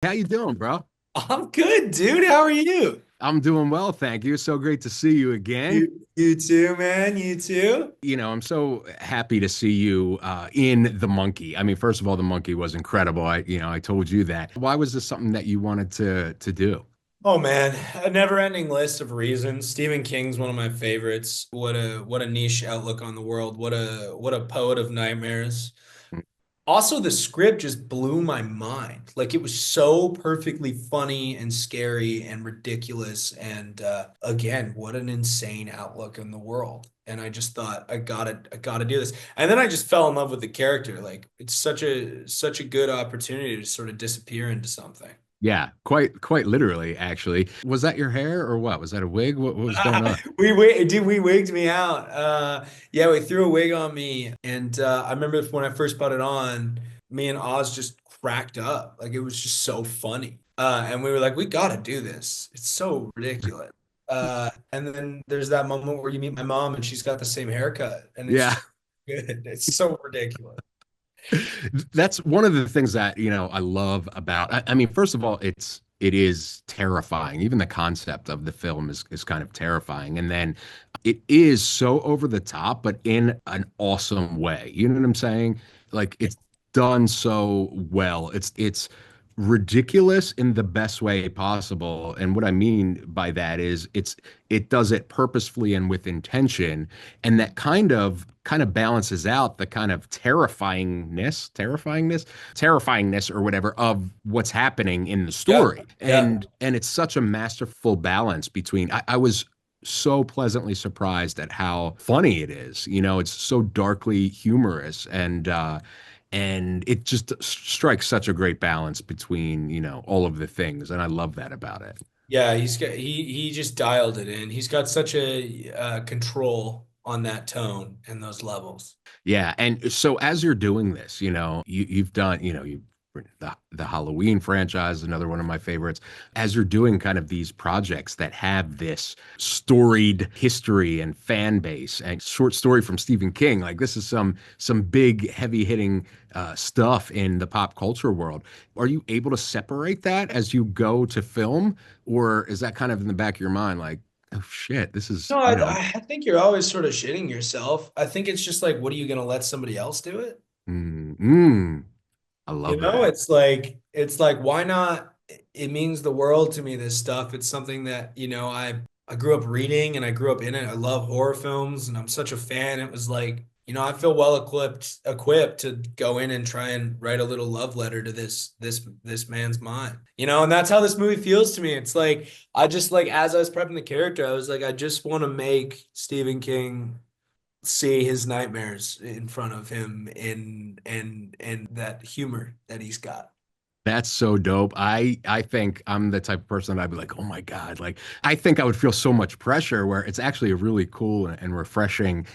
How you doing, bro? I'm good, dude. How are you? I'm doing well, thank you. So great to see you again. You too, man. You too. I'm so happy to see you in The Monkey. I mean, first of all, The Monkey was incredible. I told you that. Why was this something that you wanted to do? Oh man, a never-ending list of reasons. Stephen King's one of my favorites. What a niche outlook on the world. What a poet of nightmares. Also, the script just blew my mind. Like it was so perfectly funny and scary and ridiculous. And again, what an insane outlook on the world. And I just thought I gotta do this. And then I just fell in love with the character. Like it's such a good opportunity to sort of disappear into something. Yeah, quite literally, actually. Was that your hair or what? Was that a wig? What was going on? We wigged me out. Yeah, we threw a wig on me, and I remember when I first put it on, me and Oz just cracked up. Like it was just so funny, and we were like, we gotta do this. It's so ridiculous. And then there's that moment where you meet my mom, and she's got the same haircut, and it's Yeah. just good. It's so ridiculous. That's one of the things that, I love about I mean, first of all, it is terrifying. Even the concept of the film is kind of terrifying. And then it is so over the top, but in an awesome way. You know what I'm saying? Like it's done so well. It's ridiculous in the best way possible. And what I mean by that is it does it purposefully and with intention, and that kind of balances out the kind of terrifyingness or whatever of what's happening in the Yeah, story. yeah. And it's such a masterful balance between I was so pleasantly surprised at how funny it is. It's so darkly humorous, and it just strikes such a great balance between, all of the things. And I love that about it. Yeah, he just dialed it in. He's got such a control on that tone and those levels. Yeah, and so as you're doing this, you've done, the Halloween franchise, another one of my favorites. As you're doing kind of these projects that have this storied history and fan base, and short story from Stephen King, like this is some big, heavy hitting stuff in the pop culture world. Are you able to separate that as you go to film, or is that kind of in the back of your mind, like, oh shit, this is, No, I think you're always sort of shitting yourself. I think it's just like, what are you gonna let somebody else do it? mm, mm, I You love know, that. it's like why not? It means the world to me, this stuff. It's something that, I grew up reading and I grew up in it. I love horror films and I'm such a fan. It was like, I feel well equipped to go in and try and write a little love letter to this man's mind. And that's how this movie feels to me. It's like I just like as I was prepping the character, I was like, I just want to make Stephen King see his nightmares in front of him and that humor that he's got. That's so dope. I think I'm the type of person that I'd be like, oh my God. Like I think I would feel so much pressure where it's actually a really cool and refreshing,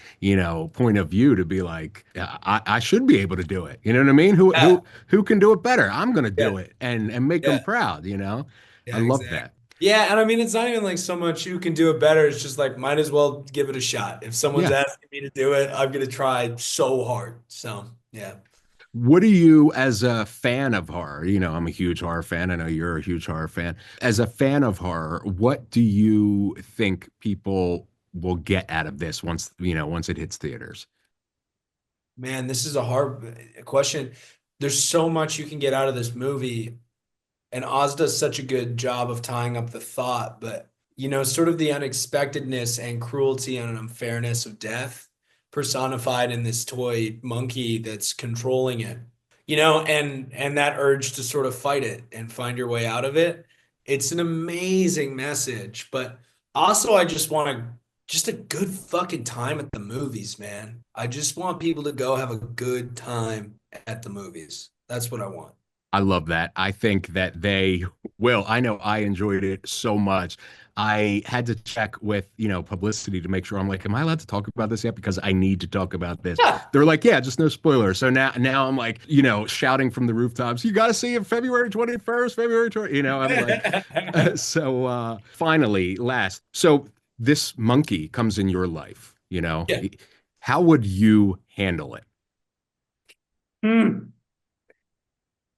point of view to be like, yeah, I should be able to do it. You know what I mean? Who Yeah, who who can do it better? I'm gonna yeah, do it and make them yeah, proud. I yeah, love exactly. that. Yeah, and I mean it's not even like so much who can do it better. It's just like might as well give it a shot. If someone's Yeah. asking me to do it, I'm gonna try so hard. So yeah. What do you, as a fan of horror, I'm a huge horror fan. I know you're a huge horror fan. As a fan of horror, what do you think people will get out of this once it hits theaters? Man, this is a hard question. There's so much you can get out of this movie. And Oz does such a good job of tying up the thought, but sort of the unexpectedness and cruelty and unfairness of death personified in this toy monkey that's controlling it. And that urge to sort of fight it and find your way out of it. It's an amazing message, but also I just want just a good fucking time at the movies, man. I just want people to go have a good time at the movies. That's what I want. I love that. I think that they will. I know I enjoyed it so much. I had to check with, publicity to make sure I'm like, am I allowed to talk about this yet? Because I need to talk about this. Yeah. They're like, yeah, just no spoilers. So now I'm like, shouting from the rooftops, you got to see it February 21st, February 20, I'm like, finally, last. So this monkey comes in your life. Yeah. How would you handle it? Hmm.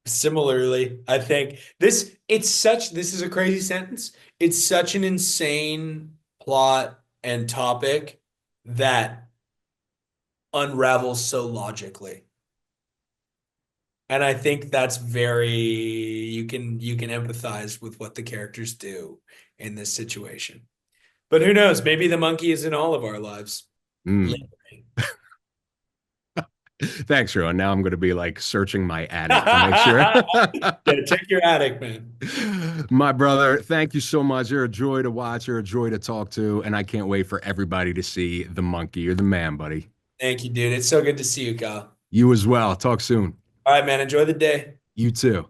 Similarly, I think this is a crazy sentence. It's such an insane plot and topic that unravels so logically. And I think that's very you can empathize with what the characters do in this situation. But who knows? Maybe the monkey is in all of our lives. Mm. Lingering. Thanks, Rowan. Now I'm going to be like searching my attic to make sure. Yeah, check your attic, man. My brother, thank you so much. You're a joy to watch. You're a joy to talk to. And I can't wait for everybody to see the monkey. You're the man, buddy. Thank you, dude. It's so good to see you, Kyle. You as well. Talk soon. All right, man. Enjoy the day. You too.